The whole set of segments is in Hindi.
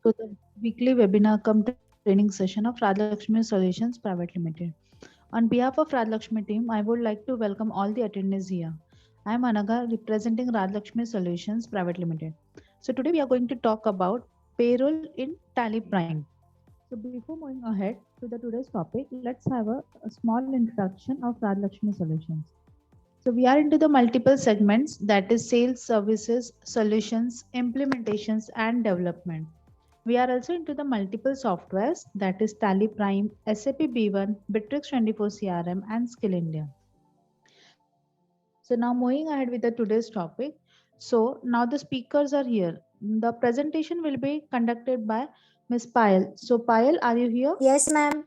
to the weekly webinar come training session of Rajlakshmi Solutions Private Limited. On behalf of Rajlakshmi team, I would like to welcome all the attendees here. I am Anaga representing Rajlakshmi Solutions Private Limited. So today we are going to talk about payroll in Tally Prime. So before moving ahead to the today's topic, let's have a small introduction of Rajlakshmi Solutions. So we are into the multiple segments, that is sales, services, solutions, implementations and development. We are also into the multiple softwares, that is Tally Prime, SAP B1, Bittrex 24 CRM and Skill India. So now moving ahead with the today's topic. So now the speakers are here. The presentation will be conducted by Ms. Payal. So Payal, are you here? Yes, ma'am.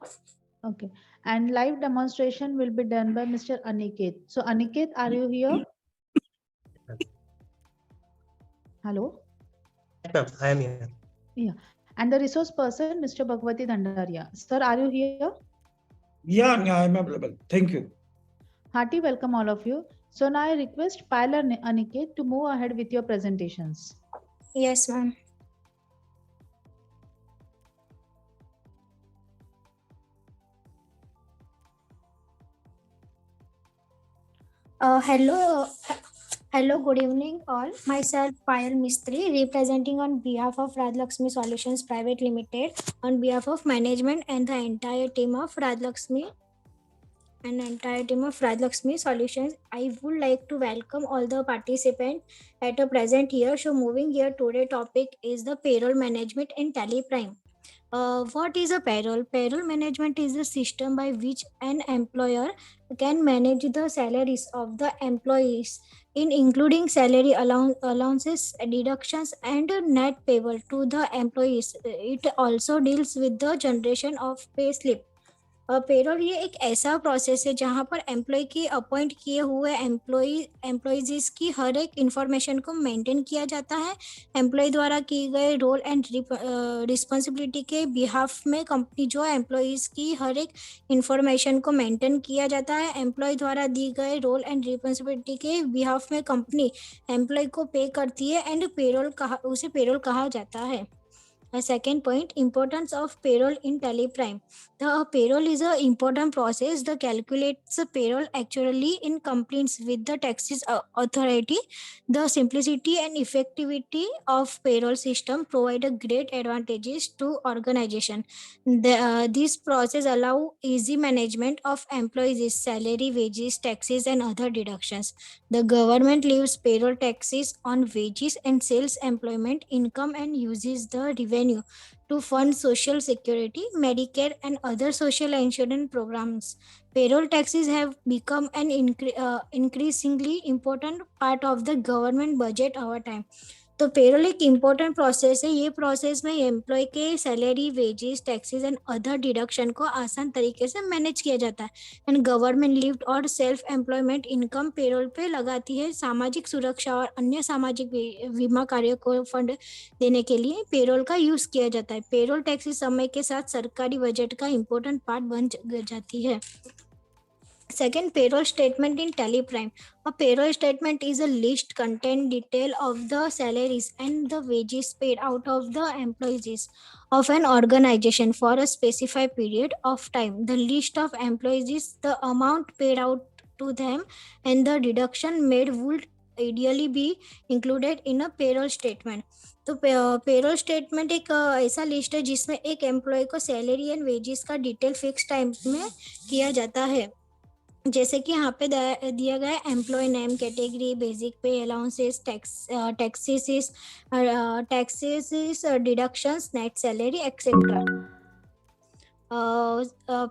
Okay. And live demonstration will be done by Mr. Aniket. So Aniket, are you here? Hello? Yes, ma'am. I am here. Yeah. And the resource person, Mr. Bhagwati Dandaria. Sir, are you here? Yeah, I'm available. Thank you. Hearty welcome all of you. So now I request Payal and Aniket to move ahead with your presentations. Yes, ma'am. Hello, good evening all. Myself Payal Mistry, representing on behalf of Rajlakshmi Solutions Private Limited, on behalf of management and the entire team of Rajlakshmi Solutions. I would like to welcome all the participants at a present here. So moving here, today topic is the payroll management in Tally Prime. What is a payroll? Payroll management is a system by which an employer can manage the salaries of the employees, in including salary allowances, deductions, and net payable to the employees. It also deals with the generation of pay slip. Payroll ये एक ऐसा प्रोसेस है जहां पर एम्प्लॉय की अपॉइंट किए हुए एम्प्लॉयज की हर एक इंफॉर्मेशन को मेंटेन किया जाता है। एम्प्लॉय द्वारा की गए रोल एंड रिस्पॉन्सिबिलिटी के बिहाफ में कंपनी जो एम्प्लॉयज की हर एक इंफॉर्मेशन को मेंटेन किया जाता है। एम्प्लॉय द्वारा दी गए रोल एंड रिस्पॉन्सिबिलिटी के बिहाफ में कंपनी एम्प्लॉय को पे करती है एंड उसे पेरोल कहा जाता है। A second point, importance of payroll in Tally Prime. The payroll is an important process that calculates the payroll actually in compliance with the taxes authority. The simplicity and effectivity of payroll system provide a great advantages to organization. This process allow easy management of employees' salary, wages, taxes, and other deductions. The government leaves payroll taxes on wages and sales employment income and uses the revenue to fund social security, Medicare, and other social insurance programs. Payroll taxes have become an increasingly important part of the government budget over time. तो पेरोल एक इम्पोर्टेंट प्रोसेस है। ये प्रोसेस में एम्प्लॉय के salary, wages, taxes and other deduction को आसान तरीके से मैनेज किया जाता है एंड गवर्नमेंट लिव्ड और सेल्फ एम्प्लॉयमेंट इनकम पेरोल पे लगाती है। सामाजिक सुरक्षा और अन्य सामाजिक बीमा कार्यों को फंड देने के लिए पेरोल का यूज किया जाता है। पेरोल टैक्स समय के साथ सरकारी बजट का इम्पोर्टेंट पार्ट बन जाती है। Second, payroll statement in Tally Prime. A payroll statement is a list contain detail of the salaries and the wages paid out of the employees of an organization for a specified period of time. The list of employees, the amount paid out to them, and the deduction made would ideally be included in a payroll statement. तो पेरोल स्टेटमेंट एक ऐसा लिस्ट है जिसमें एक एम्प्लॉय को सैलरी एंड वेजेस का डिटेल फिक्स टाइम में किया जाता है। जैसे कि यहाँ पे दिया गया है एम्प्लॉय नेम, कैटेगरी, बेसिक पे, allowances, taxes, deductions, net salary etcetera.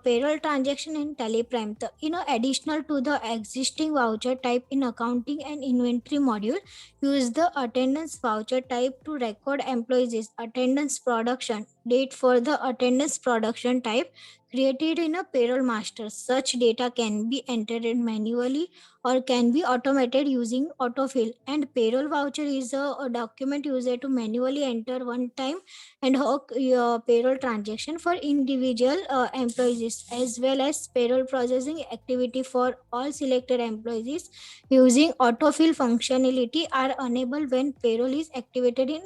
Payroll transaction in Tally Prime. Additional to the existing voucher type in accounting and inventory module, use the attendance voucher type to record employees' attendance, production, date for the attendance production type created in a payroll master. Such data can be entered manually or can be automated using autofill. And payroll voucher is a document used to manually enter one time and hoc your payroll transaction for individual employees, as well as payroll processing activity for all selected employees using autofill functionality are enabled when payroll is activated in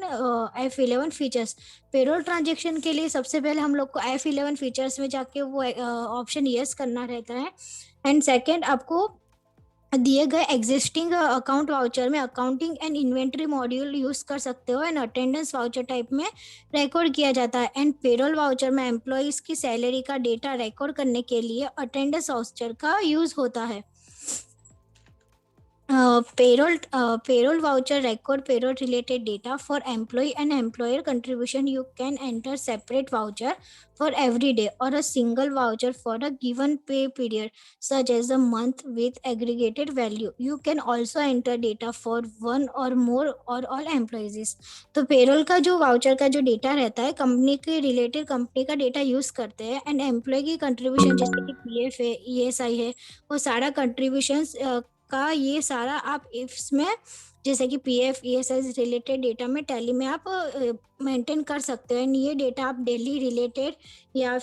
F11 features. Payroll transaction के लिए सबसे पहले हम लोग को F11 फीचर्स में जाके वो ऑप्शन यस करना रहता है. एंड सेकेंड, आपको दिए गए एग्जिस्टिंग अकाउंट वाउचर में accounting and inventory module use कर सकते हो एंड अटेंडेंस वाउचर टाइप में रिकॉर्ड किया जाता है. एंड पेरोल वाउचर में एम्प्लॉइज की सैलरी का डेटा रिकॉर्ड करने के लिए अटेंडेंस वाउचर का यूज होता है. Payroll voucher record payroll related data for employee and employer contribution. You can enter separate voucher for every day or a single voucher for a given pay period, such as a month with aggregated value. You can also enter data for one or more or all employees. तो पेरोल का जो वाउचर का जो डेटा रहता है, कंपनी के रिलेटेड कंपनी का डेटा यूज करते हैं एंड एम्प्लॉय की कंट्रीब्यूशन जैसे कि PF है, ESI है, वो सारा कंट्रीब्यूशन का ये सारा आप इसमें जैसे कि PF ESI रिलेटेड डेटा में टैली में आप मेंटेन कर सकते हैं. ये डेटा आप डेली रिलेटेड या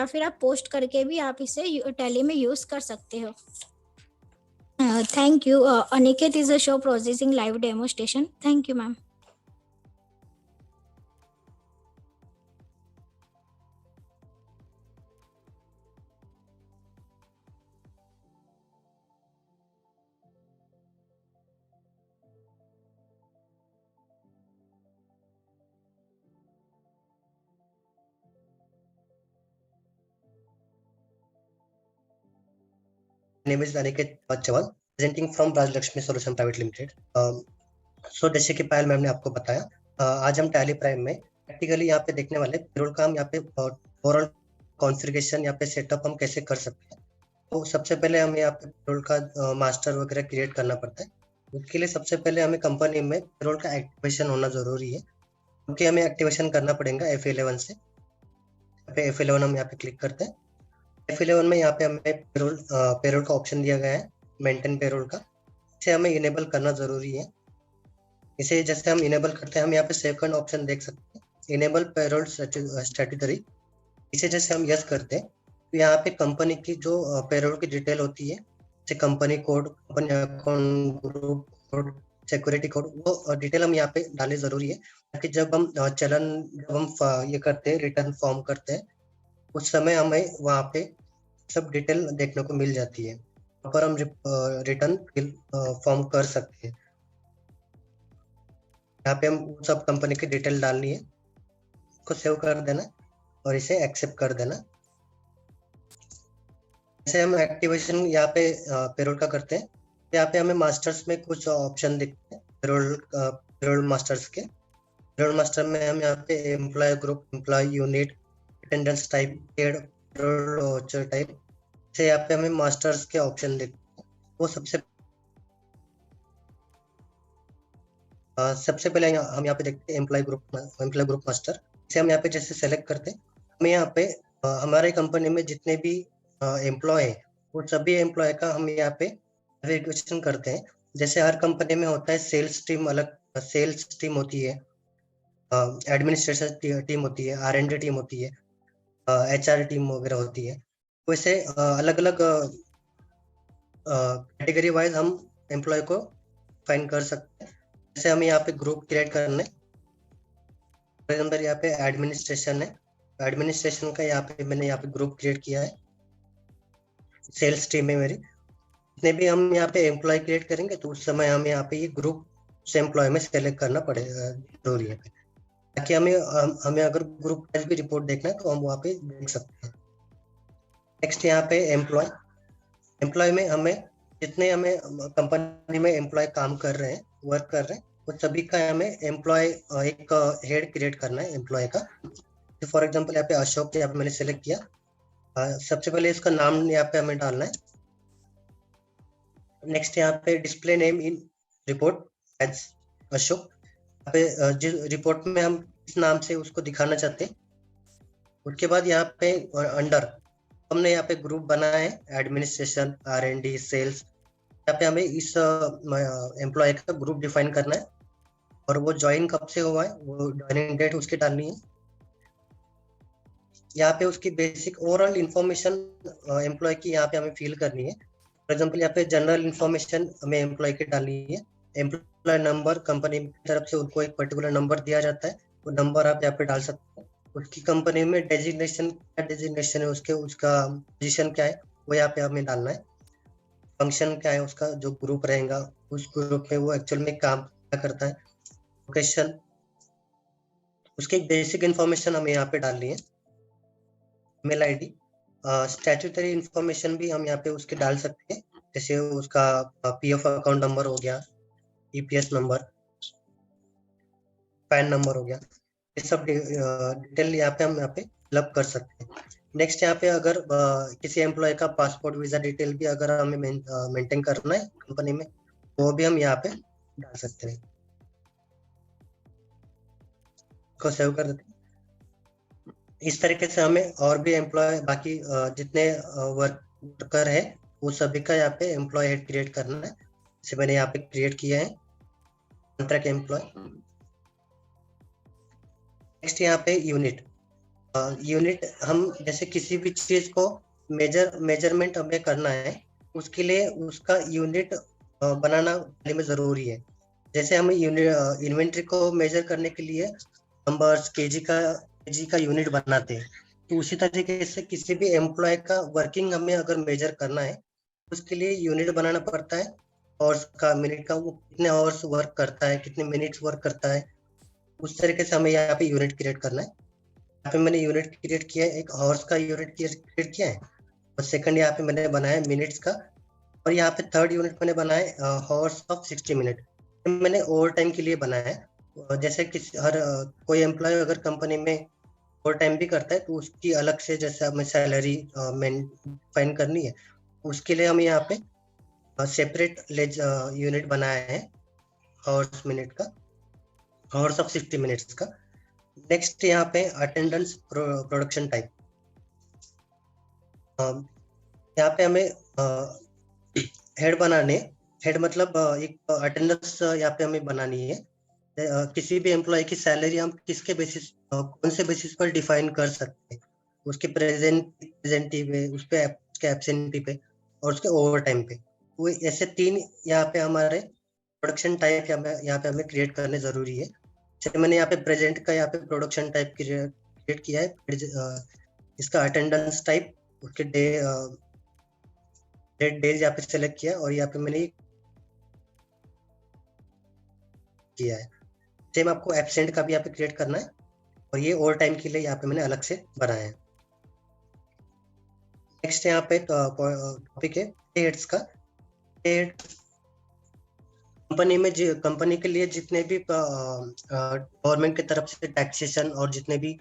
फिर आप पोस्ट करके भी आप इसे टैली में यूज कर सकते हो. Thank you. Aniket is a show processing live demonstration. Thank you ma'am. name is Aniket Chawal, presenting from Rajlakshmi Solution Private Limited. So जैसे कि पायल मैम ने आपको बताया, आज हम टैली प्राइम में प्रैक्टिकली यहाँ पे देखने वाले पेरोल का हम यहाँ पे ओवरऑल कॉन्फ़िगरेशन यहाँ पे सेटअप हम कैसे कर सकते हैं. तो सबसे पहले हमें यहाँ पे पेरोल का मास्टर वगैरह क्रिएट करना पड़ता है. उसके लिए सबसे पहले हमें कंपनी में पेरोल का एक्टिवेशन होना जरूरी है, क्योंकि हमें एक्टिवेशन करना पड़ेगा F11 से. F11 हम यहाँ पे क्लिक करते हैं. F11 में यहाँ पे हमें पेरोल का ऑप्शन दिया गया है, मेंटेन पेरोल का. इसे हमें इनेबल करना जरूरी है. इसे जैसे हम इनेबल करते हैं, हम यहाँ पे सेकंड ऑप्शन देख सकते हैं, इनेबल पेरोल स्टैट्यूटरी. इसे जैसे हम यस करते हैं तो यहाँ पे कंपनी की जो पेरोल की डिटेल होती है, जैसे company code, company account, group code, security code, वो डिटेल हम यहाँ पे डाले जरूरी है, ताकि जब हम ये करते हैं, रिटर्न फॉर्म करते हैं, उस समय हमें वहाँ पे सब डिटेल देखने को मिल जाती है, पर हम रिटर्न फॉर्म कर सकते हैं. यहाँ पे हम सब कंपनी की डिटेल डालनी है, इसको सेव कर देना और इसे एक्सेप्ट कर देना. जैसे हम एक्टिवेशन यहाँ पे पेरोल का करते हैं, यहाँ पे हमें मास्टर्स में कुछ ऑप्शन दिखते हैं. पेरोल मास्टर्स के पेरोल मास्टर में हम यहाँ पे employee group, employee unit, attendance type, payroll voucher type से यहाँ पे हमें मास्टर्स के ऑप्शन दिखते हैं. वो सबसे पहले हम यहाँ पे देखते हैं एम्प्लॉय ग्रुप मास्टर. इसे हम यहाँ पे जैसे सेलेक्ट करते हैं, हमें यहाँ पे हमारे कंपनी में जितने भी एम्प्लॉय हैं, वो सभी एम्प्लॉय का हम यहाँ पे वेरिफिकेशन करते हैं. जैसे हर कंपनी में होता है सेल्स टीम, अलग सेल्स टीम होती है, एडमिनिस्ट्रेशन टीम होती है, R&D टीम होती है, HR टीम वगैरह होती है. वैसे अलग अलग कैटेगरी वाइज हम एम्प्लॉय को फाइंड कर सकते हैं. जैसे हमें यहाँ पे ग्रुप क्रिएट करना है, फॉर एग्जाम्पल यहाँ पे एडमिनिस्ट्रेशन है, एडमिनिस्ट्रेशन का मैंने यहाँ पे ग्रुप क्रिएट किया है. सेल्स टीम है मेरी. जितने भी हम यहाँ पे एम्प्लॉय क्रिएट करेंगे तो उस समय हमें यहाँ पे ये ग्रुप से एम्प्लॉय में सेलेक्ट करना पड़ेगा, जरूरी है, ताकि हमें अगर ग्रुप वाइज भी रिपोर्ट देखना है तो हम वहाँ पे देख सकते हैं. नेक्स्ट यहाँ पे एम्प्लॉय में हमें जितने हमें कंपनी में एम्प्लॉय काम कर रहे हैं, वर्क कर रहे हैं, वो सभी का हमें एम्प्लॉय एक हेड क्रिएट करना है एम्प्लॉय का. फॉर एग्जांपल यहाँ पे अशोक यहाँ पे मैंने सेलेक्ट किया. सबसे पहले इसका नाम यहाँ पे हमें डालना है. नेक्स्ट यहाँ पे display name in report as Ashok. यहाँ पे जिस रिपोर्ट में हम इस नाम से उसको दिखाना चाहते हैं। उसके बाद यहाँ पे अंडर हमने यहाँ पे ग्रुप बनाया है, एडमिनिस्ट्रेशन, R&D, सेल्स। यहाँ पे हमें इस एम्प्लॉय का ग्रुप डिफाइन करना है और वो ज्वाइन कब से हुआ है, वो ज्वाइनिंग डेट उसकी डालनी है। यहाँ पे उसकी बेसिक ओवरऑल इंफॉर्मेशन एम्प्लॉय की यहाँ पे हमें फिल करनी है। फॉर एग्जांपल यहाँ पे जनरल इंफॉर्मेशन हमें एम्प्लॉय की डालनी है। एम्प्लॉय नंबर, कंपनी की तरफ से उनको एक पर्टिकुलर नंबर दिया जाता है, वो नंबर आप यहाँ पे डाल सकते हैं। उसकी कंपनी में डेजिग्नेशन, क्या डेजिग्नेशन है उसके, उसका पोजीशन क्या है वो यहाँ पे हमें डालना है। फंक्शन क्या है उसका, जो ग्रुप रहेगा उस ग्रुप में वो एक्चुअल में काम क्या करता है। लोकेशन, उसकी एक बेसिक इंफॉर्मेशन हमें यहाँ पे डालनी है। मेल ID, स्टैट्यूटरी इंफॉर्मेशन भी हम यहाँ पे उसके डाल सकते हैं, जैसे उसका PF अकाउंट नंबर हो गया, EPS नंबर, पैन नंबर हो गया। ये सब डिटेल यहाँ पे फिलअप कर सकते हैं। नेक्स्ट यहाँ पे अगर किसी एम्प्लॉय का पासपोर्ट, वीजा डिटेल भी अगर हमें मेंटेन करना है कंपनी में, वो भी हम यहाँ पे डाल सकते हैं। को सेव कर देते हैं। इस तरीके से हमें और भी एम्प्लॉय, बाकी जितने वर्कर है वो सभी का यहाँ पे एम्प्लॉय हेड क्रिएट करना है। जैसे मैंने यहाँ पे क्रिएट किया है कॉन्ट्रैक्ट एम्प्लॉय। नेक्स्ट यहाँ पे यूनिट। यूनिट हम जैसे किसी भी चीज को मेजरमेंट हमें करना है, उसके लिए उसका यूनिट बनाना पहले में जरूरी है। जैसे हम इन्वेंट्री को मेजर करने के लिए नंबर्स, केजी का यूनिट बनाते हैं, तो उसी तरीके से किसी भी एम्प्लॉय का वर्किंग हमें अगर मेजर करना है, उसके लिए यूनिट बनाना पड़ता है। और का मिनट का, वो कितने आवर्स वर्क करता है, कितने मिनट्स वर्क करता है, उस तरीके से हमें यहाँ पे यूनिट क्रिएट करना है। यहाँ पे मैंने यूनिट क्रिएट किया है, एक आवर्स का यूनिट क्रिएट किया है, और सेकंड यहाँ पे मैंने बनाया मिनट्स का, और यहाँ पे थर्ड यूनिट मैंने बनाया है आवर्स ऑफ 60 मिनट। मैंने ओवर टाइम के लिए बनाया है। जैसे किसी कोई एम्प्लॉय अगर कंपनी में ओवर टाइम भी करता है, तो उसकी अलग से जैसे हमें सैलरी फाइन करनी है, उसके लिए हम यहाँ पे सेपरेट यूनिट बनाया है आवर्स मिनट का, आवर्स ऑफ 60 मिनट्स का। नेक्स्ट यहाँ पे अटेंडेंस प्रोडक्शन टाइप। यहाँ पे हमें हेड बनाने, हेड मतलब एक अटेंडेंस यहाँ पे हमें बनानी है। किसी भी एम्प्लॉय की सैलरी हम किसके बेसिस, कौन से बेसिस पर डिफाइन कर सकते हैं, उसके प्रेजेंटी पे, उस पे, उसके एब्सेंटी पे, और उसके ओवर टाइम पे। वो ऐसे 3 यहाँ पे हमारे प्रोडक्शन टाइप यहाँ पे हमें क्रिएट करने जरूरी है। जैसे मैंने यहाँ पे प्रेजेंट का यहाँ पे प्रोडक्शन टाइप क्रिएट किया है। इसका अटेंडेंस टाइप, उसके डेज यहाँ पे सेलेक्ट किया, और यहाँ पे मैंने किया है। सेम आपको एब्सेंट का भी यहाँ पे क्रिएट करना है, और ये ओवर टाइम के लिए यहाँ पे मैंने अलग से बनाया है। नेक्स्ट यहाँ पे टॉपिक है हेड्स का। हेड कंपनी में, कंपनी के लिए जितने भी गवर्नमेंट की तरफ से टैक्सेशन और जितने भी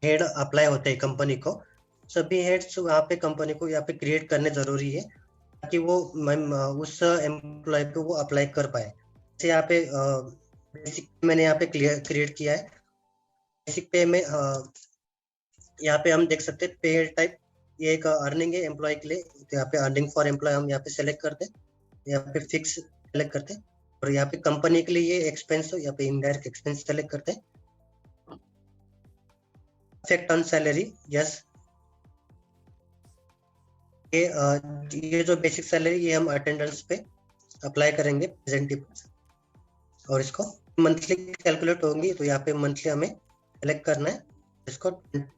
हेड अप्लाई होते हैं कंपनी को, सभी हेड्स वहाँ पे कंपनी को यहाँ पे क्रिएट करने जरूरी है, ताकि वो उस एम्प्लॉय पे वो अप्लाई कर पाए। जैसे यहाँ पे बेसिक मैंने यहाँ पे क्रिएट किया है। बेसिक पे में यहाँ पे हम देख सकते हैं पे टाइप, ये एक अर्निंग है एम्प्लॉय के लिए, तो यहाँ पे अर्निंग फॉर एम्प्लॉय हम यहाँ पे सेलेक्ट करते हैं, यहाँ पे फिक्स सेलेक्ट करते हैं, और यहाँ पे कंपनी के लिए ये एक्सपेंस, यहाँ पे इनडायरेक्ट एक्सपेंस सेलेक्ट करते हैं। Effect on salary, yes. ये जो बेसिक सैलरी, ये हम अटेंडेंस पे अप्लाई करेंगे प्रेजेंटी पर, और इसको मंथली कैलकुलेट होंगी, तो यहाँ पे मंथली हमें सेलेक्ट करना है। इसको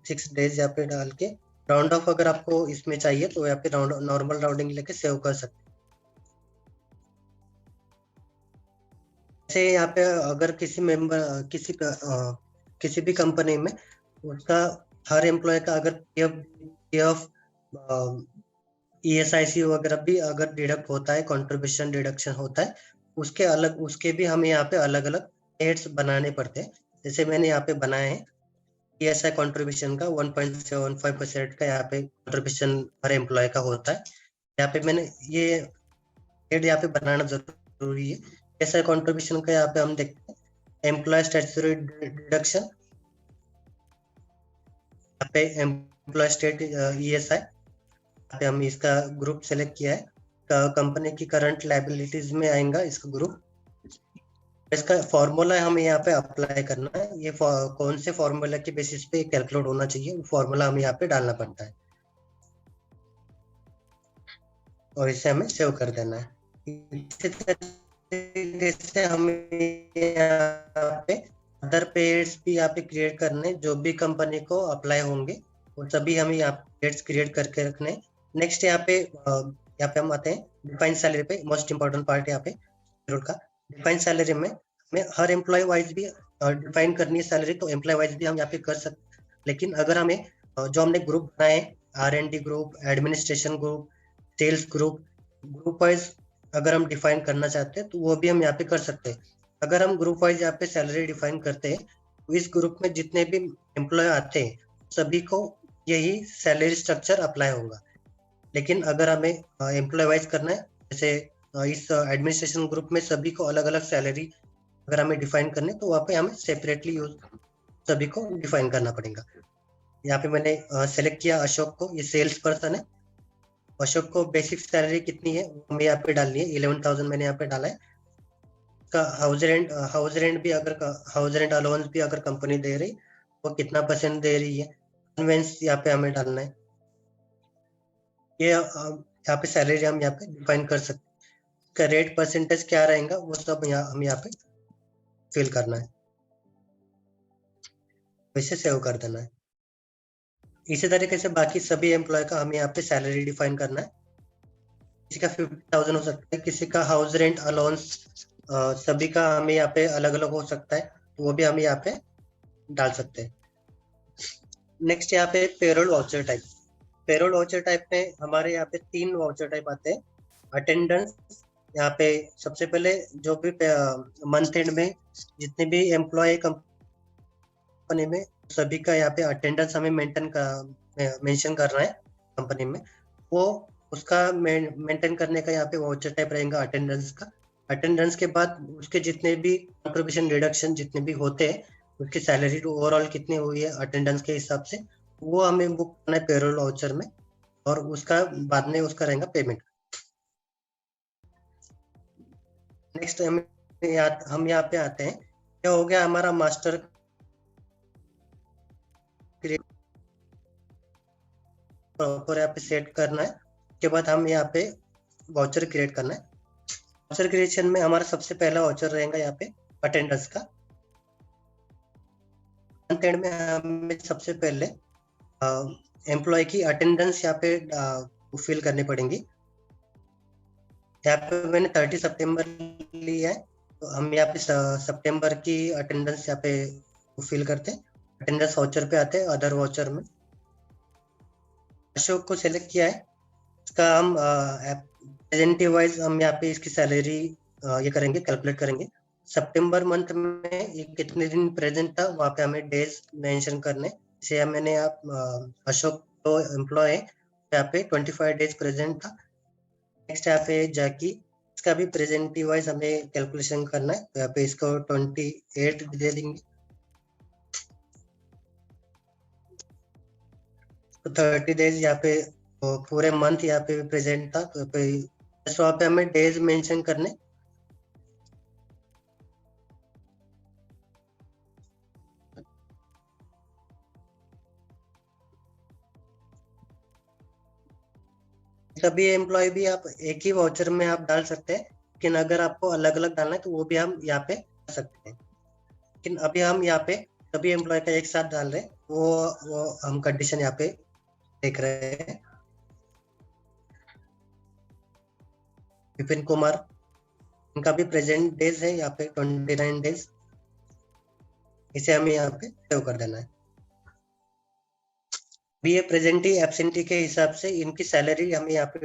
6 डेज यहाँ पे डाल के राउंड ऑफ अगर आपको इसमें चाहिए तो यहाँ पे नॉर्मल राउंडिंग लेके सेव कर सकते हैं। जैसे यहाँ पे अगर किसी मेंबर, किसी भी कंपनी में उसका हर एम्प्लॉय का अगर पीएफ, ESIC वगैरह भी अगर डिडक्ट होता है, कंट्रीब्यूशन डिडक्शन होता है, उसके भी हमें यहाँ पे अलग अलग हेड्स बनाने पड़ते हैं। जैसे मैंने यहाँ पे बनाए हैं ESI कंट्रीब्यूशन का 1.75% का यहाँ पे कंट्रीब्यूशन हर एम्प्लॉय का होता है। यहाँ पे मैंने ये हेड यहाँ पे बनाना जरूरी है। ESI कंट्रीब्यूशन का यहाँ पे हम देखते हैं एम्प्लॉय स्टैट्यूटरी डिडक्शन, यहाँ पे एम्प्लॉय स्टेट ESI, यहाँ पे हम इसका ग्रुप सेलेक्ट किया है। कंपनी की करंट लायबिलिटीज में आएगा इसका ग्रुप। इसका फॉर्मूला हमें यहाँ पे अप्लाई करना है। ये कौन से फॉर्मूला के बेसिस पे कैलकुलेट होना चाहिए, वो फॉर्मूला हमें यहाँ पे डालना पड़ता है और इसे हमें सेव कर देना है। इसी तरीके से हमें यहाँ पे अदर पेड्स भी यहाँ पे क्रिएट करने, जो भी कंपनी को अप्लाई होंगे वो सभी हमें यहाँ पेड्स क्रिएट करके रखने। नेक्स्ट यहाँ पे हम आते हैं डिफाइंड सैलरी पे। मोस्ट इंपॉर्टेंट पार्ट यहाँ पे पेरोल का। डिफाइंड सैलरी में हमें हर एम्प्लॉय वाइज भी डिफाइन करनी है सैलरी, तो एम्प्लॉय वाइज भी हम यहाँ पे कर सकते। लेकिन अगर हमें जो हमने ग्रुप बनाए, R&D group, administration group, sales group wise अगर हम डिफाइन करना चाहते हैं तो वो भी हम यहाँ पे कर सकते हैं। अगर हम ग्रुप वाइज यहाँ पे सैलरी डिफाइन करते हैं तो इस ग्रुप में जितने भी एम्प्लॉय आते हैं सभी को यही सैलरी स्ट्रक्चर अप्लाई होगा। लेकिन अगर हमें एम्प्लॉय वाइज करना है, जैसे इस एडमिनिस्ट्रेशन ग्रुप में सभी को अलग अलग सैलरी अगर हमें डिफाइन करने, तो वहाँ पे हमें सेपरेटली सभी को डिफाइन करना पड़ेगा। यहाँ पे मैंने सेलेक्ट किया अशोक को, ये सेल्स पर्सन है। अशोक को बेसिक सैलरी कितनी है वो हमें यहाँ पे डालनी है, 11,000 मैंने यहाँ पे डाला है। का हाउस रेंट भी अगर हाउस रेंट अलाउंस भी अगर कंपनी दे रही वो कितना % दे रही है, कन्वेंस यहाँ पे हमें डालना है। ये यहाँ पे सैलरी हम यहाँ पे डिफाइन कर सकते हैं। इसका रेट परसेंटेज क्या रहेगा वो सब हम यहाँ पे फिल करना है, वैसे सेव कर देना है। इसी तरीके से बाकी सभी एम्प्लॉय का हमें यहाँ पे सैलरी डिफाइन करना है। किसी का 50,000 हो सकता है, किसी का हाउस रेंट अलाउंस सभी का हमें यहाँ पे अलग अलग हो सकता है, तो वो भी हम यहाँ पे डाल सकते हैं। नेक्स्ट यहाँ पे payroll voucher type. Payroll voucher type में हमारे यहाँ पे 3 वाउचर टाइप आते हैं। अटेंडेंस, यहाँ पे सबसे पहले जो भी मंथ एंड में जितने भी एम्प्लॉय कंपनी में सभी का यहाँ पे अटेंडेंस हमें मेंशन करना है कंपनी में, वो उसका मेंटेन करने का यहाँ पे वाउचर टाइप रहेगा अटेंडेंस का। अटेंडेंस के बाद उसके जितने भी कंट्रीब्यूशन डिडक्शन जितने भी होते हैं, उसकी सैलरी ओवरऑल कितनी हुई है अटेंडेंस के हिसाब से, वो हमें बुक करना है पेरोल वाउचर में, और उसका बाद में उसका रहेगा पेमेंट। नेक्स्ट हम यहाँ पे आते हैं, क्या हो गया हमारा मास्टर प्रॉपर यहाँ पे सेट करना है। उसके बाद हम यहाँ पे वाउचर क्रिएट करना है। वाउचर क्रिएशन में हमारा सबसे पहला वाउचर रहेगा यहाँ पे अटेंडेंस का। मंथ एंड में हमें सबसे पहले एम्प्लॉय की अटेंडेंस यहाँ पे फिल करनी पड़ेगी। यहाँ पे मैंने 30 सितंबर लिया है, तो हम यहाँ पे सितंबर की अटेंडेंस यहाँ पे फिल करते हैं। अटेंडेंस वाउचर पे आते हैं, अदर वाउचर में अशोक को सिलेक्ट किया है। इसका हम प्रेजेंटिव वाइज हम यहाँ पे इसकी सैलरी ये करेंगे, कैलकुलेट करेंगे। सितंबर मंथ में ये कितने दिन प्रेजेंट था वहाँ पे हमें डेज मेंशन करने। जैसे मैंने अशोक तो एम्प्लॉय है, यहाँ पे 25 डेज प्रेजेंट था। नेक्स्ट यहाँ पे जाकी, इसका भी प्रेजेंटिव वाइज हमें कैलकुलेशन करना है, तो यहाँ पे इसको 28 दे देंगे। तो 30 डेज यहाँ पे पूरे मंथ यहाँ पे प्रेजेंट था, तो वहाँ पे हमें डेज मेंशन करने। सभी एम्प्लॉय भी आप एक ही वाउचर में आप डाल सकते हैं, लेकिन अगर आपको अलग अलग डालना है तो वो भी हम यहाँ पे कर सकते हैं। लेकिन अभी हम यहाँ पे सभी एम्प्लॉय का एक साथ डाल रहे हैं, वो हम कंडीशन यहाँ पे देख रहे हैं। विपिन कुमार, इनका भी प्रेजेंट डेज है यहाँ पे 29 डेज, इसे हमें यहाँ पे सेव कर देना है। भी ये प्रेजेंटी एब्सेंटी के हिसाब से इनकी सैलरी हमें यहाँ पे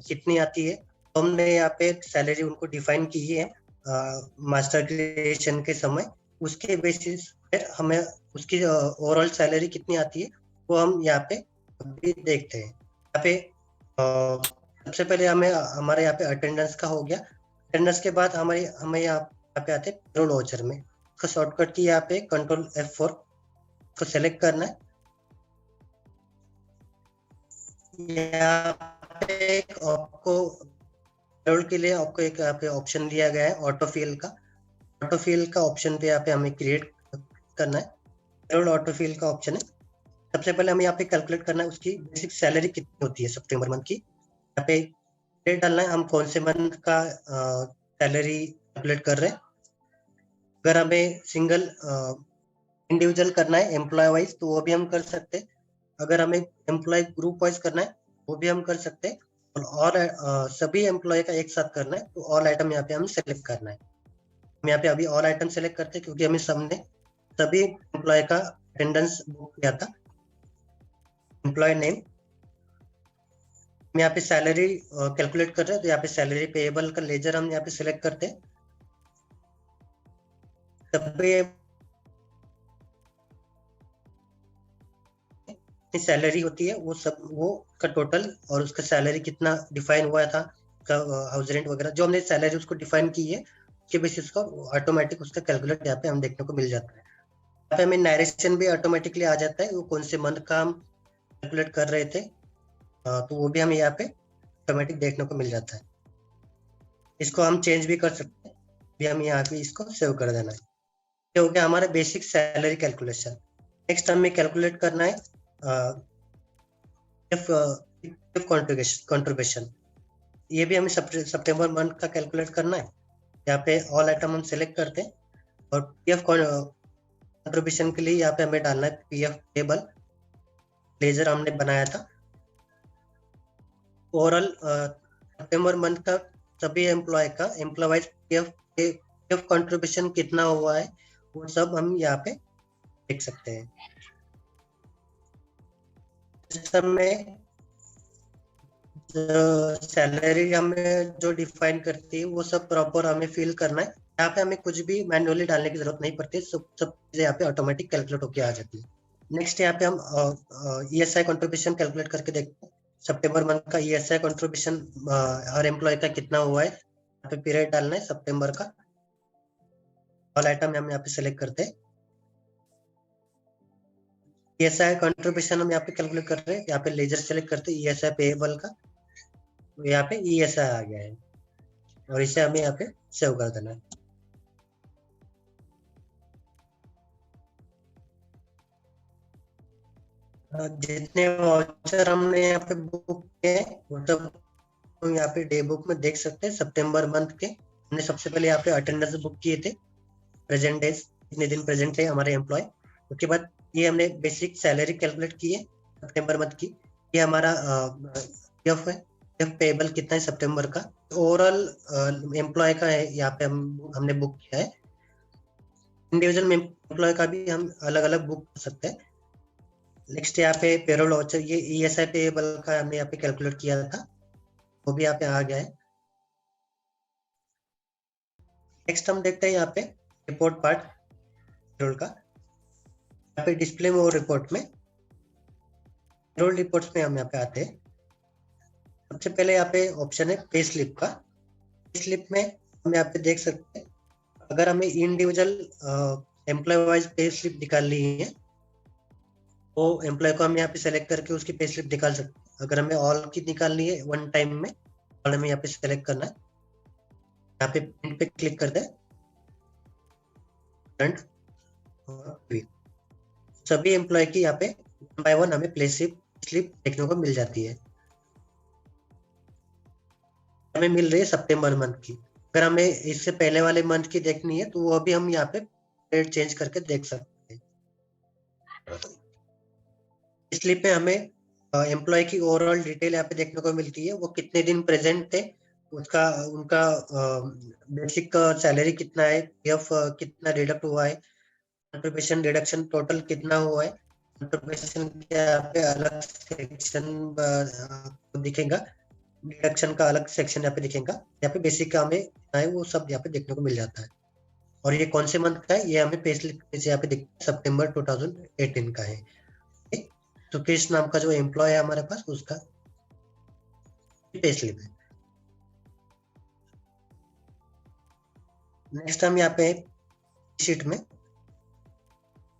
कितनी आती है, तो हमने यहाँ पे सैलरी उनको डिफाइन की है मास्टर क्रिएशन के समय। उसके बेसिस पर हमें उसकी ओवरऑल सैलरी कितनी आती है वो हम यहाँ पे अभी देखते हैं। यहाँ पे सबसे पहले हमारे यहाँ पे अटेंडेंस का हो गया। अटेंडेंस के बाद हमें यहाँ पे आते हैं पेरोल वाउचर में। का शॉर्टकट की यहाँ पे कंट्रोल F4 को सेलेक्ट करना है। यहाँ पे आपको पेरोल के लिए आपको एक यहाँ पे ऑप्शन दिया गया है ऑटो फिल का। ऑटो फिल का ऑप्शन पे यहाँ पे हमें क्रिएट करना है। पेरोल ऑटो फिल का ऑप्शन है। सबसे पहले हमें यहाँ पे कैलकुलेट करना है उसकी बेसिक सैलरी कितनी होती है सितंबर मंथ की। यहाँ पे डेट डालना है हम कौन से मंथ का सैलरी कैलकुलेट कर रहे हैं। अगर हमें सिंगल इंडिविजुअल करना है एम्प्लॉय वाइज तो वो भी हम कर सकते हैं। अगर हमें एम्प्लॉय ग्रुप वाइज करना है वो भी हम कर सकते हैं। और सभी एम्प्लॉय का एक साथ करना है तो ऑल आइटम यहाँ पे हमें सेलेक्ट करना है। हम यहाँ पे अभी ऑल आइटम सेलेक्ट करते हैं क्योंकि हमें सबने सभी एम्प्लॉय का अटेंडेंस बुक किया था। एम्प्लॉय नेम हम यहाँ पे सैलरी कैलकुलेट कर रहे हैं तो यहाँ पे सैलरी पेएबल का लेजर हम यहाँ पे सिलेक्ट करते हैं। सभी सैलरी होती है वो सब वो का टोटल और उसका सैलरी कितना डिफाइन हुआ था का हाउस रेंट वगैरह जो हमने सैलरी उसको डिफाइन की है उसके बेसिस का ऑटोमेटिक उसका कैलकुलेट यहाँ पे हम देखने को मिल जाता है। यहाँ पे हमें नरेशन भी ऑटोमेटिकली आ जाता है वो कौन से मंथ का हम कैलकुलेट कर रहे थे तो वो भी हमें यहाँ पे ऑटोमेटिक देखने को मिल जाता है। इसको हम चेंज भी कर सकते हैं। भी हम यहाँ पे इसको सेव कर देना है। ये हो गया हमारा बेसिक सैलरी कैलकुलेशन। नेक्स्ट हमें कैलकुलेट करना है कंट्रीब्यूशन। ये भी हमें सितंबर मंथ का कैलकुलेट करना है। यहाँ पे ऑल आइटम हम सेलेक्ट करते हैं और पीएफ कंट्रीब्यूशन के लिए यहाँ पे हमें डालना है पीएफ पेएबल लेजर हमने बनाया था। ओवरऑल सितंबर मंथ का सभी एम्प्लॉय का एम्प्लॉय वाइज पीएफ कंट्रीब्यूशन कितना हुआ है वो सब हम यहाँ पे देख सकते हैं। सिस्टम में सैलरी हमें जो डिफाइन करती है वो सब प्रॉपर हमें फिल करना है। यहाँ पे हमें कुछ भी मैन्युअली डालने की जरूरत नहीं पड़ती। सब चीजें यहाँ पे ऑटोमेटिक कैलकुलेट होकर आ जाती है। नेक्स्ट यहाँ पे हम ईएसआई कंट्रीब्यूशन कैलकुलेट करके देखते हैं। सितंबर मंथ का ईएसआई कंट्रीब्यूशन हर एम्प्लॉय का कितना हुआ है। यहाँ पे पीरियड डालना है सितंबर का। ऑल आइटम हम यहाँ पे सिलेक्ट करते हैं। ईएसआई कंट्रीब्यूशन हम यहाँ पे कैलकुलेट कर रहे हैं। यहाँ पे लेजर सेलेक्ट करते हैं ईएसआई पेएबल का। तो यहाँ पे ईएसआई आ गया है और इसे हमें यहाँ पे सेव कर देना है। जितने वाउचर हमने यहाँ पे बुक किए वो सब हम यहाँ पे डे बुक में देख सकते हैं। सितंबर मंथ के हमने सबसे पहले यहाँ पे अटेंडेंस बुक किए थे। प्रेजेंट डेज कितने दिन प्रेजेंट थे हमारे एम्प्लॉय। उसके बाद ये हमने बेसिक सैलरी कैलकुलेट की है सितंबर मंथ की। ये हमारा पीएफ है। पीएफ पेएबल कितना है सितंबर का। ओवरऑल एम्प्लॉय का है यहाँ पे हमने बुक किया है। इंडिविजुअल एम्प्लॉय का भी हम अलग अलग बुक कर सकते हैं। नेक्स्ट यहाँ पे पेरोल वाउचर ये ईएसआई पेएबल का हमने यहाँ पे कैलकुलेट किया था वो भी यहाँ पे आ गया है। नेक्स्ट हम देखते हैं यहाँ पे रिपोर्ट पार्ट पेरोल का। यहाँ पे डिस्प्ले में और रिपोर्ट में पेरोल रिपोर्ट्स में हम यहाँ पे आते हैं। सबसे पहले यहाँ पे ऑप्शन है पे स्लिप का। पे स्लिप में हम यहाँ पे देख सकते हैं अगर हमें individual employee wise pay slip निकालनी है तो एम्प्लॉय को हम यहाँ पे सेलेक्ट करके उसकी पे स्लिप निकाल सकते हैं। अगर हमें ऑल की निकालनी है वन टाइम में ऑल हमें यहाँ पे सेलेक्ट करना है। यहाँ पे प्रिंट पे क्लिक कर दें। सभी एम्प्लॉय की यहाँ पे वन बाय वन हमें पे स्लिप देखने को मिल जाती है। हमें मिल रही है सितंबर मंथ की। अगर हमें इससे पहले वाले मंथ की देखनी है तो वो भी हम यहाँ पे डेट चेंज करके देख सकते हैं। स्लिप में हमें एम्प्लॉय की ओवरऑल डिटेल यहाँ पे देखने को मिलती है। वो कितने दिन प्रेजेंट थे उसका उनका बेसिक सैलरी कितना है पीएफ कितना डिडक्ट हुआ है कंट्रीब्यूशन डिडक्शन टोटल कितना हुआ है। कंट्रीब्यूशन के यहाँ पे अलग सेक्शन दिखेगा। डिडक्शन का अलग सेक्शन यहाँ पे दिखेगा। यहाँ पे बेसिक का हमें है वो सब यहाँ पे देखने को मिल जाता है। और ये कौन से मंथ का है ये हमें पे स्लिप यहाँ पे दिखता है सितंबर 2018 का है। सुकेश नाम का जो एम्प्लॉय है हमारे पास उसका पे स्लिप है। नेक्स्ट हम यहाँ पे शीट में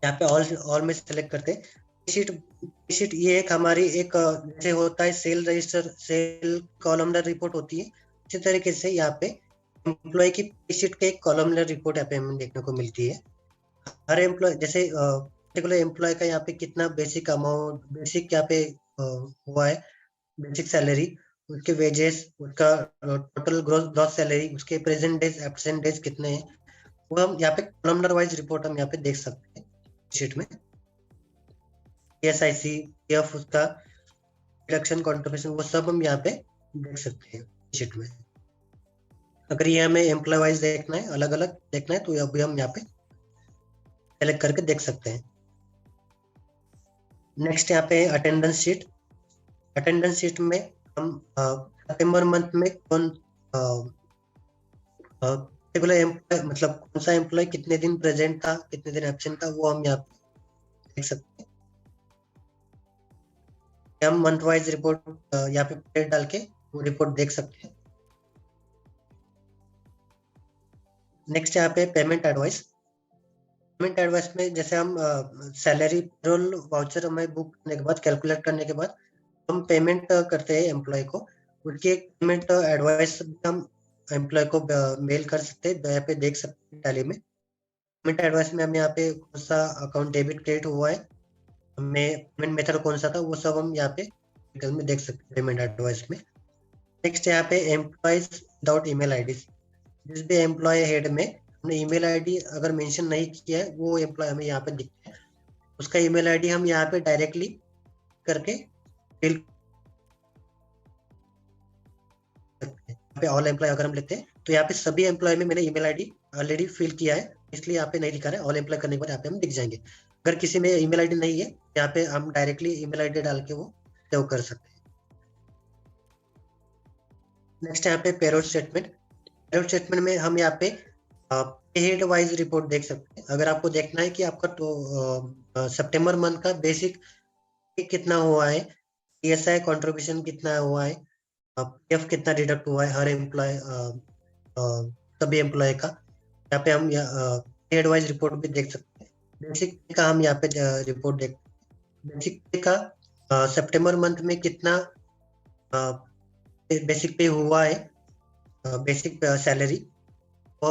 यहाँ पे ऑल में सेलेक्ट करते हैं। शीट ये एक हमारी एक जैसे होता है sale register, sale columnar report होती है, इसी तरीके से यहाँ पे एम्प्लॉय की शीट के एक कॉलमनर रिपोर्ट यहाँ पे हमें देखने को मिलती है। हर एम्प्लॉय जैसे पर्टिकुलर एम्प्लॉय का यहाँ पे कितना बेसिक अमाउंट, बेसिक यहाँ पे हुआ है, बेसिक सैलरी, उसके वेजेस, उसका टोटल ग्रॉस सैलरी, उसके प्रेजेंट डेज एब्सेंट डेज कितने हैं, वो हम यहाँ पे कॉलमनर वाइज रिपोर्ट हम यहाँ पे देख सकते हैं शीट में। PSIC, PF, उसका डिडक्शन, कंट्रीब्यूशन, वो सब हम यहाँ पे देख सकते हैं शीट में। अगर ये हमें एम्प्लॉय वाइज देखना है, अलग अलग देखना है, तो अभी हम यहाँ पे सेलेक्ट करके देख सकते हैं। नेक्स्ट यहाँ पे अटेंडेंस शीट। अटेंडेंस शीट में हम सितंबर मंथ में कौन पर्टिकुलर एम्प्लॉय, मतलब कौन सा एम्प्लॉय कितने दिन प्रेजेंट था, कितने दिन एब्सेंट था, वो हम यहाँ पे देख सकते हैं। हम मंथ वाइज रिपोर्ट यहाँ पे डेट डाल के वो रिपोर्ट देख सकते हैं। नेक्स्ट यहाँ पे पेमेंट एडवाइस। पेमेंट एडवाइस में जैसे हम सैलरी, पेरोल वाउचर हमें बुक करने के बाद, कैलकुलेट करने के बाद हम पेमेंट करते हैं एम्प्लॉय को, उनकी एक पेमेंट एडवाइस हम एम्प्लॉय को मेल कर सकते हैं, यहाँ पे देख सकते हैं टैली में। पेमेंट एडवाइस में हम यहाँ पे कौन सा अकाउंट डेबिट क्रेडिट हुआ है, हमें पेमेंट मेथड कौन सा था, वो सब हम यहाँ पे डिटेल में देख सकते हैं पेमेंट एडवाइस में। नेक्स्ट यहाँ पे एम्प्लॉयज विदाउट ईमेल आईडी। जिस भी एम्प्लॉय हेड में हमने ईमेल आईडी अगर मेंशन नहीं किया है, वो एम्प्लॉय हमें यहाँ पे दिखता है, उसका ईमेल आईडी हम यहाँ पे डायरेक्टली करके फिल सकते हैं। यहाँ पे ऑल एम्प्लॉय अगर हम लेते हैं तो यहाँ पे सभी एम्प्लॉय में मैंने ईमेल आईडी ऑलरेडी फिल किया है, इसलिए यहाँ पे नहीं दिखा रहा है। ऑल एम्प्लॉय करने के बाद यहाँ पे हम दिख जाएंगे। अगर किसी में ईमेल आईडी नहीं है, यहाँ पे हम डायरेक्टली ईमेल आईडी डाल के वो सेव कर सकते हैं। नेक्स्ट यहाँ पे पेरोल स्टेटमेंट। पेरोल स्टेटमेंट में हम यहाँ पे हेड वाइज रिपोर्ट देख सकते हैं। अगर आपको देखना है कि आपका तो सितंबर मंथ का बेसिक कितना हुआ है, PSI कंट्रीब्यूशन कितना हुआ है, PF कितना डिडक्ट हुआ है हर एम्प्लॉय, सभी एम्प्लॉय का, यहाँ पे हम हेड वाइज रिपोर्ट भी देख सकते हैं। बेसिक पे का हम यहाँ पे रिपोर्ट देख, बेसिक पे का सितंबर मंथ में कितना बेसिक पे हुआ है, बेसिक सैलरी, वो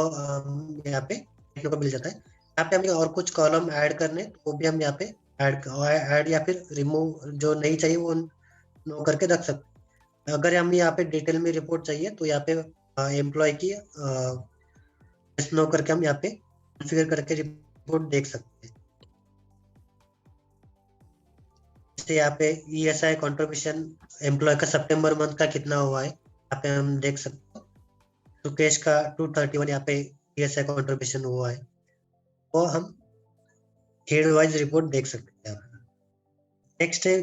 यहाँ पे देखने को मिल जाता है। यहाँ पे हमें और कुछ कॉलम ऐड करने, वो भी हम यहाँ पे ऐड या फिर रिमूव, जो नहीं चाहिए वो नो करके रख सकते हैं। अगर हमें यहाँ पे डिटेल में रिपोर्ट चाहिए तो यहाँ पे एम्प्लॉय की नो करके हम यहाँ पे कॉन्फ़िगर करके रिपोर्ट देख सकते हैं। जैसे यहाँ पे ESI कंट्रीब्यूशन एम्प्लॉय का सितंबर मंथ का कितना हुआ है, यहाँ पे हम देख सकते हैं। सुकेश का 231 यहाँ पे ESI कंट्रीब्यूशन हुआ है, वो हम हेड वाइज रिपोर्ट देख सकते हैं। नेक्स्ट है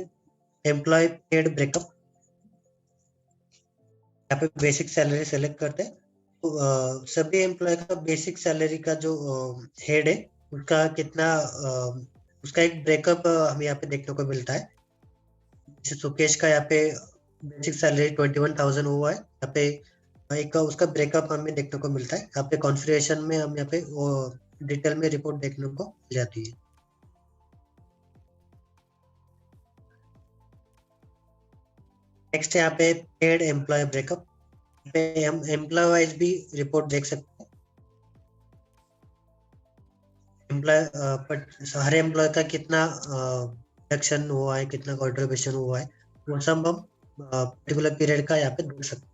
एम्प्लॉय पेड ब्रेकअप। यहाँ पे बेसिक सैलरी सेलेक्ट करते हैं, तो सभी एम्प्लॉय का बेसिक सैलरी का जो हेड है, उसका कितना, उसका एक ब्रेकअप हमें यहाँ पे देखने को मिलता है। जैसे सुकेश का यहाँ पे बेसिक सैलरी 21,000 हुआ है, यहाँ पे एक उसका ब्रेकअप हमें देखने को मिलता है। यहाँ पे कॉन्फ़िगरेशन में हम यहाँ पे वो डिटेल में रिपोर्ट देखने को मिल जाती है। नेक्स्ट यहाँ पे पेड एम्प्लॉय ब्रेकअप पे हम एम्प्लॉय वाइज भी रिपोर्ट देख सकते हैं। एम्प्लॉय हर एम्प्लॉय का कितना डिडक्शन हुआ है, कितना कंट्रीब्यूशन हुआ है, वो सब हम पर्टिकुलर पीरियड का यहाँ पे देख सकते हैं।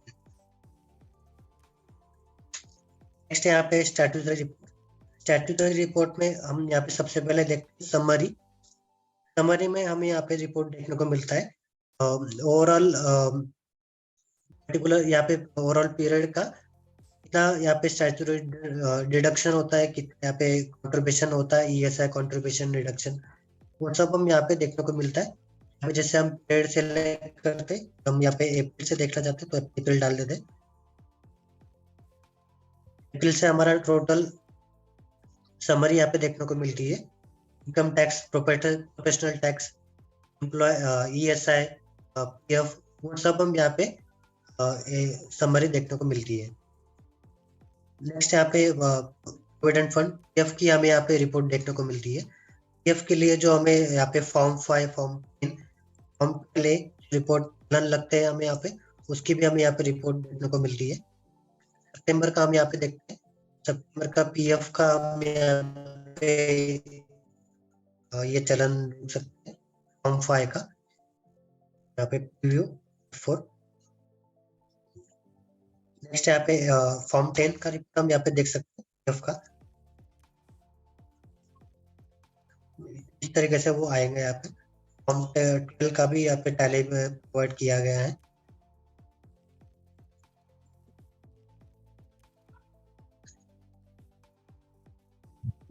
नेक्स्ट यहाँ पे स्टैट्यूटरी रिपोर्ट। स्टैट्यूटरी रिपोर्ट में हम यहाँ पे सबसे पहले देखते हैं समरी। समरी में हमें यहाँ पे रिपोर्ट देखने को मिलता है ओवरऑल पर्टिकुलर यहाँ पे ओवरऑल पीरियड का कितना यहाँ पे स्टैट्यूटरी डिडक्शन होता है, कितना यहाँ पे कंट्रीब्यूशन होता है, ESI कंट्रीब्यूशन डिडक्शन, वो सब हम यहाँ पे देखने को मिलता है। यहाँ पे जैसे हम पीरियड सेलेक्ट करते, हम यहाँ पे अप्रैल से देखना चाहते तो अप्रैल डाल देते। अप्रैल से हमारा टोटल समरी यहाँ पे देखने को मिलती है। Income tax, professional tax, employee, ESI, PF, वो सब हम यहाँ पे समरी देखने को मिलती है। नेक्स्ट यहाँ पे प्रोविडेंट फंड, PF की हमें यहाँ पे रिपोर्ट देखने को मिलती है। पीएफ के लिए जो हमें यहाँ पे फॉर्म 5 फॉर्म के लिए रिपोर्ट प्लान लगते हैं हमें यहाँ पे, उसकी भी हमें यहाँ पे रिपोर्ट देखने को मिलती है। सितंबर का हम यहाँ पे देखते हैं, सितंबर का पीएफ का हम यहाँ पे ये चलन देख सकते हैं फॉर्म 5 का, यहाँ पे प्रीव्यू 4। नेक्स्ट यहाँ पे फॉर्म 10 का रिपोर्ट हम यहाँ पे देख सकते हैं पीएफ का, इस तरीके से वो आएंगे यहाँ पे। फॉर्म 12 का भी यहाँ पे टैली में प्रोवाइड किया गया है।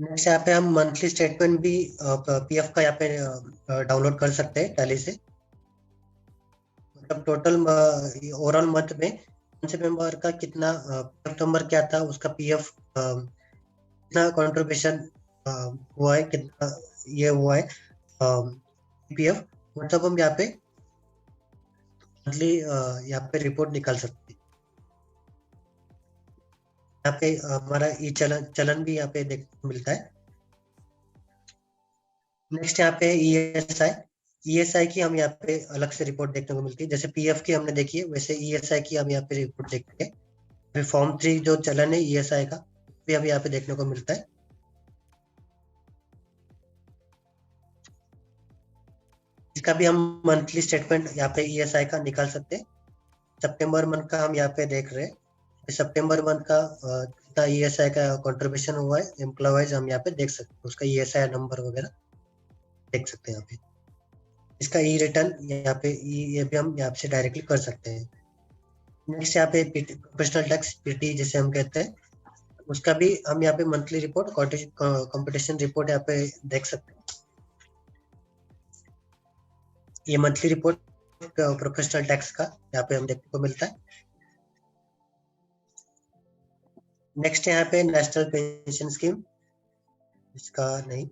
नेक्स्ट यहाँ पे हम मंथली स्टेटमेंट भी पीएफ का यहाँ पे डाउनलोड कर सकते हैं टैली से। मतलब टोटल ओवरऑल मंथ में कौन से मेंबर का कितना पीएफ नंबर क्या था, उसका पीएफ कितना कंट्रीब्यूशन हुआ है, कितना ये हुआ है पीएफ, मतलब हम यहाँ पे मंथली यहाँ पे रिपोर्ट निकाल सकते हैं। यहाँ पे हमारा ई चलन भी यहाँ पे देखने को मिलता है। नेक्स्ट यहाँ पे ईएसआई की हम यहाँ पे अलग से रिपोर्ट देखने को मिलती है। जैसे पीएफ की हमने देखी है, वैसे ईएसआई की हम यहाँ पे रिपोर्ट देखते हैं। फिर फॉर्म 3 जो चलन है ईएसआई का भी हमें यहाँ पे देखने को मिलता है। इसका भी हम मंथली स्टेटमेंट यहाँ पे ईएसआई का निकाल सकते हैं। सितंबर मंथ का हम यहाँ पे देख रहे हैं, सितंबर मंथ का कितना ईएसआई का कंट्रीब्यूशन हुआ है एम्प्लॉय वाइज हम यहाँ पे देख सकते हैं, उसका ईएसआई नंबर वगैरह देख सकते हैं यहाँ पे। इसका ई रिटर्न यहाँ पे ये भी हम यहाँ से डायरेक्टली कर सकते हैं। नेक्स्ट यहाँ पे प्रोफेशनल टैक्स पीटी जिसे हम कहते हैं, उसका भी हम यहाँ पे मंथली रिपोर्ट कंपटीशन रिपोर्ट यहाँ पे देख सकते हैं। ये मंथली रिपोर्ट प्रोफेशनल टैक्स का यहाँ पे हम देखने को मिलता है। नेक्स्ट यहाँ पे नेशनल पेंशन स्कीम, इसका नहीं।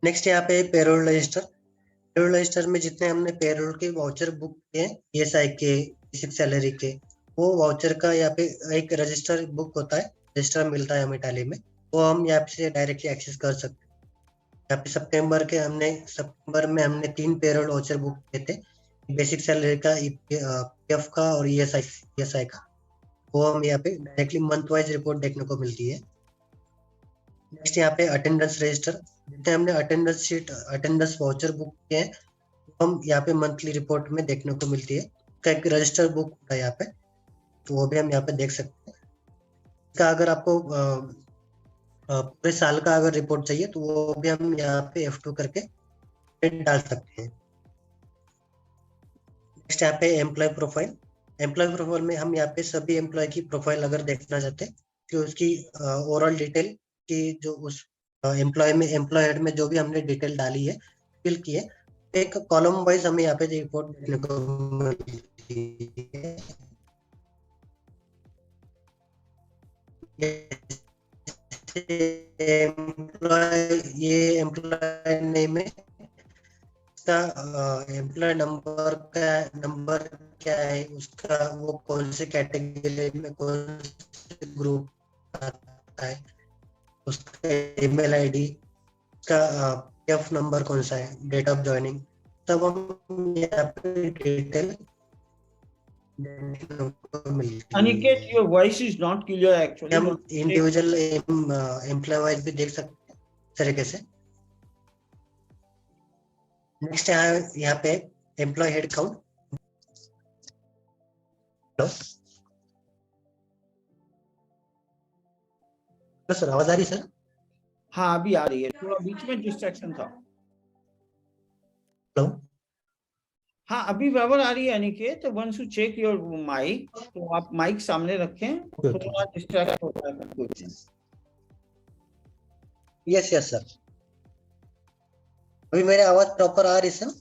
नेक्स्ट यहाँ पे पेरोल रजिस्टर में जितने हमने पेरोल के वाउचर बुक किए हैं ईएसआई के, बेसिक सैलरी के, वो वाउचर का यहाँ पे एक रजिस्टर बुक होता है, रजिस्टर मिलता है हमें टैली में, वो हम यहाँ से डायरेक्टली एक्सेस कर सकते हैं। यहाँ पे सितंबर में हमने 3 पेरोल वाउचर बुक किए थे, बेसिक सैलरी का, पीएफ का और ईएसआई का, वो हम यहाँ पे डायरेक्टली मंथ वाइज रिपोर्ट देखने को मिलती है। नेक्स्ट यहाँ पे अटेंडेंस रजिस्टर, जितने हमने अटेंडेंस वाउचर बुक किए हैं हम यहाँ पे मंथली रिपोर्ट में देखने को मिलती है। इसका एक रजिस्टर बुक होता है यहाँ पे, तो वो भी हम यहाँ पे देख सकते हैं। इसका अगर आपको पूरे साल का अगर रिपोर्ट चाहिए तो वो भी हम यहाँ पे F2 करके डाल सकते हैं। नेक्स्ट यहाँ पे एम्प्लॉय प्रोफाइल में हम यहाँ पे सभी एम्प्लॉय की प्रोफाइल अगर देखना चाहते हैं कि उसकी ओवरऑल डिटेल की जो उस एम्प्लॉय हेड में जो भी हमने डिटेल डाली है, फिल की है, एक कॉलम वाइज हमें यहाँ पे रिपोर्ट देखने को मिलती है। एम्प्लॉय नेम है, इसका एम्प्लॉय नंबर क्या है, उसका वो कौन से कैटेगरी में कौन से ग्रुप आता है, उसका ईमेल आईडी, उसका पीएफ नंबर कौन सा है, डेट ऑफ ज्वाइनिंग, तब हम यहाँ पे detail Aniket, your voice is not clear actually. हम इंडिविजुअल एम्प्लॉय वाइज भी देख सकते हैं इस तरीके से। नेक्स्ट यहाँ पे employee head count. Hello sir, आवाज आ रही सर? हाँ अभी आ रही है, थोड़ा बीच में डिस्ट्रैक्शन था। हेलो, हाँ अभी बराबर आ रही है Aniket. Once you check your mic, तो आप माइक सामने रखें, थोड़ा डिस्ट्रैक्ट होता है। यस सर, अभी मेरी आवाज प्रॉपर आ रही सर?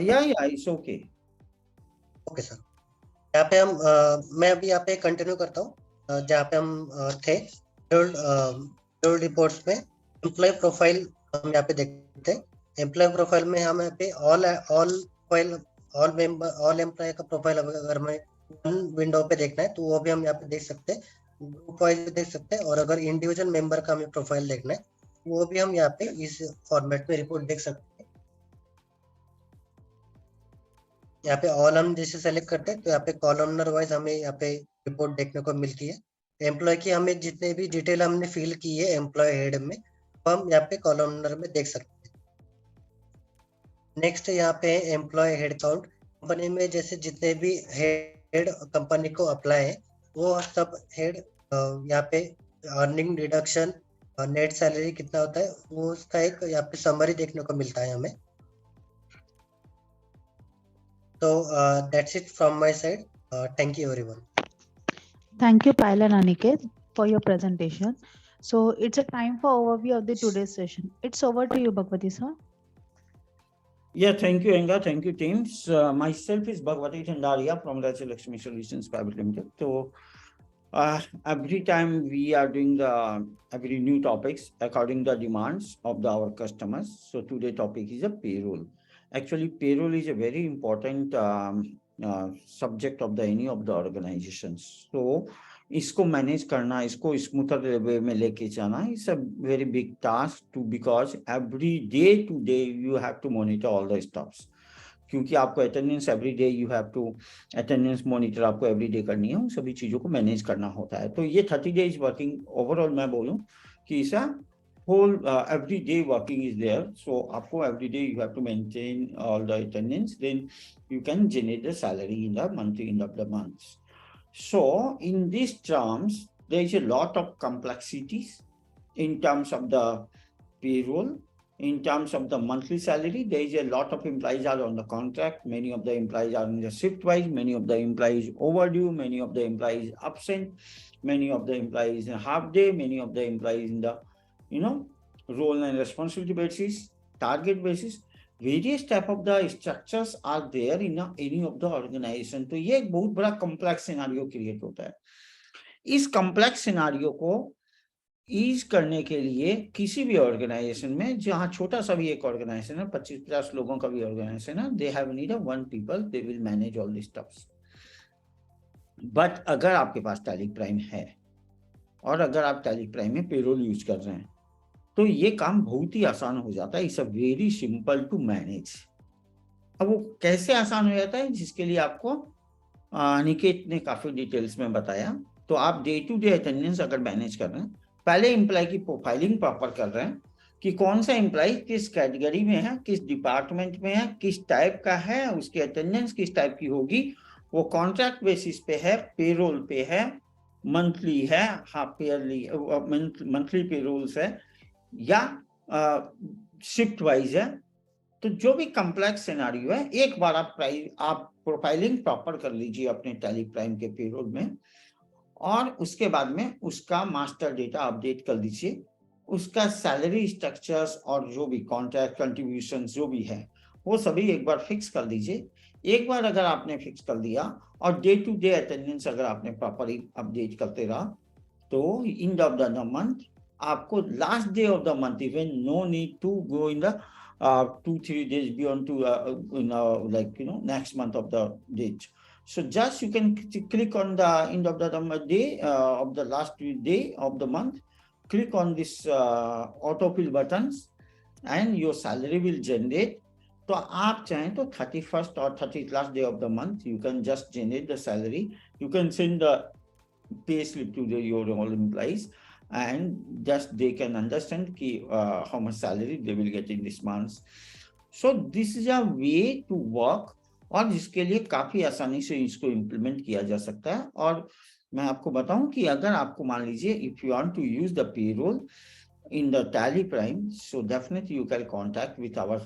या इट्स ओके। ओके सर, यहाँ पे हम मैं अभी यहाँ पे कंटिन्यू करता हूँ जहाँ पे हम थे पेरोल रिपोर्ट्स में। एम्प्लॉय प्रोफाइल हम यहाँ पे देखते हैं। एम्प्लॉय प्रोफाइल में हम यहाँ पे ऑल एम्प्लॉय का प्रोफाइल अगर हमें वन विंडो पे देखना है तो वो भी हम यहाँ पे देख सकते हैं। ग्रुप वाइज भी देख सकते हैं, और अगर इंडिविजुअल मेंबर का हमें प्रोफाइल देखना है वो भी हम यहाँ पे इस फॉर्मेट में रिपोर्ट देख सकते हैं। यहाँ पे ऑल हम जैसे सेलेक्ट करते हैं तो यहाँ पे कॉलमनर वाइज हमें यहाँ पे रिपोर्ट देखने को मिलती है। एम्प्लॉय की हमें जितने भी डिटेल हमने फिल की है एम्प्लॉय हेड में, तो हम यहाँ पे कॉलमनर में देख सकते हैं। नेक्स्ट यहाँ पे है एम्प्लॉय हेड काउंट। कंपनी में जैसे जितने भी हेड कंपनी को अप्लाई है वो सब हेड यहाँ पे अर्निंग डिडक्शन नेट सैलरी कितना होता है वो उसका एक यहाँ पे समरी देखने को मिलता है हमें। तो that's it from my side. Thank you everyone. Thank you, Payal and Aniket, for your presentation. So it's a time for overview of the today's session. It's over to you, Bhagwati sir. Yeah, thank you, Enga. Thank you, teams. Myself is Bhagwati Thandaria from Raja Lakshmi Solutions Private Limited. So every time we are doing every new topics according to the demands of our customers. So today topic is a payroll. Actually, payroll is a very important subject of any of the organizations. So इसको मैनेज करना, इसको स्मूथर वे में लेके जाना is a very big task too, because every day to day you have to monitor all the stops, क्योंकि आपको attendance every day you have to attendance monitor आपको एवरी डे करनी है, उन सभी चीज़ों को मैनेज करना होता है। तो ये 30 डेज वर्किंग ओवरऑल मैं बोलूँ कि इस whole every day working is there. So आपको every day you have to maintain all the attendance, then you can generate the salary in the monthly end of the month. So in these terms, there is a lot of complexities in terms of the payroll. In terms of the monthly salary, there is a lot of employees are on the contract. Many of the employees are in the shift wise. Many of the employees overdue. Many of the employees absent. Many of the employees in half day. Many of the employees in the role and responsibility basis, target basis. Various type of the structures are there in any of the organization. तो ये एक बहुत बड़ा complex scenario create होता है। इस complex scenario को ईज करने के लिए किसी भी ऑर्गेनाइजेशन में, जहाँ छोटा सा भी एक ऑर्गेनाइजेशन है, 25-50 लोगों का भी ऑर्गेनाइजेशन है, they have need one people, they will manage all this stuffs. But अगर आपके पास टैली प्राइम है और अगर आप टैली प्राइम में पेरोल यूज कर रहे हैं तो ये काम बहुत ही आसान हो जाता है। It's a very simple to manage. अब वो कैसे आसान हो जाता है, जिसके लिए आपको निकेत ने काफी डिटेल्स में बताया। तो आप डे टू डे अटेंडेंस अगर मैनेज कर रहे हैं, पहले एम्प्लॉय की प्रोफाइलिंग प्रॉपर कर रहे हैं कि कौन सा एम्प्लॉय किस कैटेगरी में है, किस डिपार्टमेंट में है, किस टाइप का है, उसकी अटेंडेंस किस टाइप की होगी, वो कॉन्ट्रैक्ट बेसिस पे है, पेरोल पे है, मंथली है, हाफ ईयरली मंथली पेरोल्स है या शिफ्ट वाइज है। तो जो भी कॉम्प्लेक्स सिनेरियो है, एक बार आप प्रोफाइलिंग प्रॉपर कर लीजिए अपने टैली प्राइम के पेरोल में, और उसके बाद में उसका मास्टर डेटा अपडेट कर दीजिए, उसका सैलरी स्ट्रक्चर्स और जो भी कॉन्ट्रैक्ट कंट्रीब्यूशन जो भी है वो सभी एक बार फिक्स कर दीजिए। एक बार अगर आपने फिक्स कर दिया और डे टू डे अटेंडेंस अगर आपने प्रॉपरली अपडेट करते रहा, तो एंड ऑफ द मंथ आपको last day of the month, even no need to go in the 2-3 days beyond to next month of the date. So just you can click on the end of the day of the last day of the month, click on this autofill buttons and your salary will generate. तो आप चाहें तो 31st or 30th last day of the month you can just generate the salary. You can send the pay slip to your all employees and just they can understand how much salary they will get in this month. So this is a way to work, और जिसके लिए काफी आसानी से इसको इम्प्लीमेंट किया जा सकता है। और मैं आपको बताऊं कि अगर आपको मान लीजिए if you want to use the payroll in the Tally Prime, so definitely you can contact with our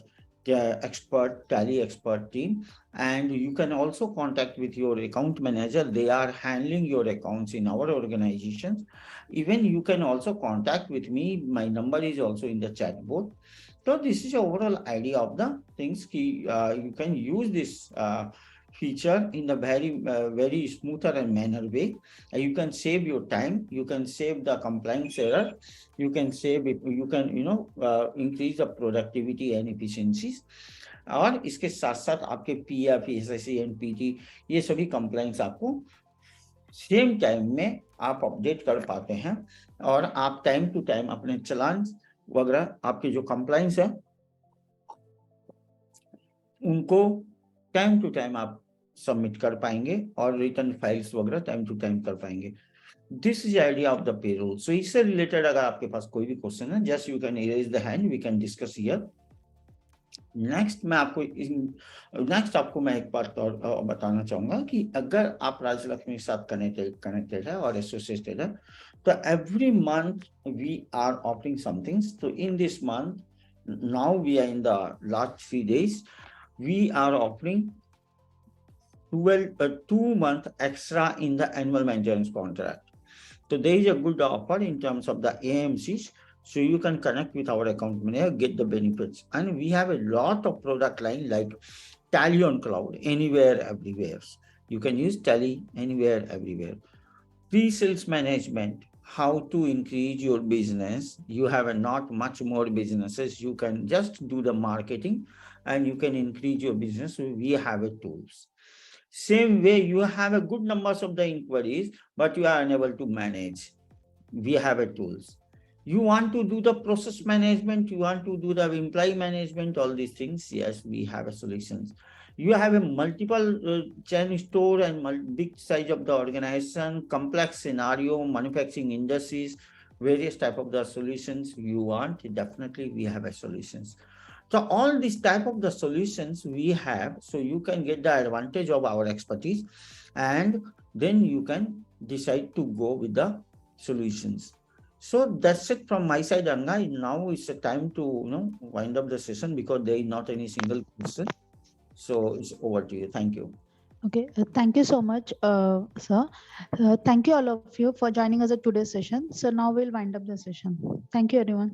Tally expert team, and you can also contact with your account manager. They are handling your accounts in our organizations. Even you can also contact with me. My number is also in the chat board. So this is the overall idea of the things. You can use this feature in a very smoother and manner way. You can save your time, you can save the compliance error, you can save it, you can increase the productivity and efficiencies. और इसके साथ साथ आपके PF, SSC, NPT ये सभी compliance आपको सेम टाइम में आप अपडेट कर पाते हैं और आप टाइम टू टाइम अपने चलान वगैरह आपके जो कंप्लाइंस है उनको टाइम टू टाइम आप सबमिट कर पाएंगे और रिटर्न फाइल्स वगैरह टाइम टू टाइम कर पाएंगे। This is idea of the payroll. So इससे रिलेटेड अगर आपके पास कोई भी क्वेश्चन है, just you can raise the hand, we can discuss here. Next मैं एक बात और बताना चाहूंगा कि अगर आप राजलक्ष्मी के साथ कनेक्टेड है और एसोसिएटेड है, तो every month we are offering something. तो in this month, now we are in the last 3 days, we are offering 2 month extra in the annual maintenance contract. So there is a good offer in terms of the AMCs. So you can connect with our account manager, get the benefits. And we have a lot of product line like Tally on Cloud, anywhere, everywhere. You can use Tally anywhere, everywhere. Pre-sales management, how to increase your business. You have not much more businesses. You can just do the marketing and you can increase your business. So we have a tools. Same way, you have a good numbers of the inquiries, but you are unable to manage. We have a tools. You want to do the process management, you want to do the employee management, all these things. Yes, we have a solutions. You have a multiple chain store and big size of the organization, complex scenario, manufacturing industries, various type of the solutions you want. Definitely, we have a solutions. So all these type of the solutions we have, so you can get the advantage of our expertise, and then you can decide to go with the solutions. So that's it from my side, Anga. Now it's a time to wind up the session because there is not any single question. So it's over to you. Thank you. Okay, thank you so much, sir. Thank you all of you for joining us at today's session. So now we'll wind up the session. Thank you, everyone.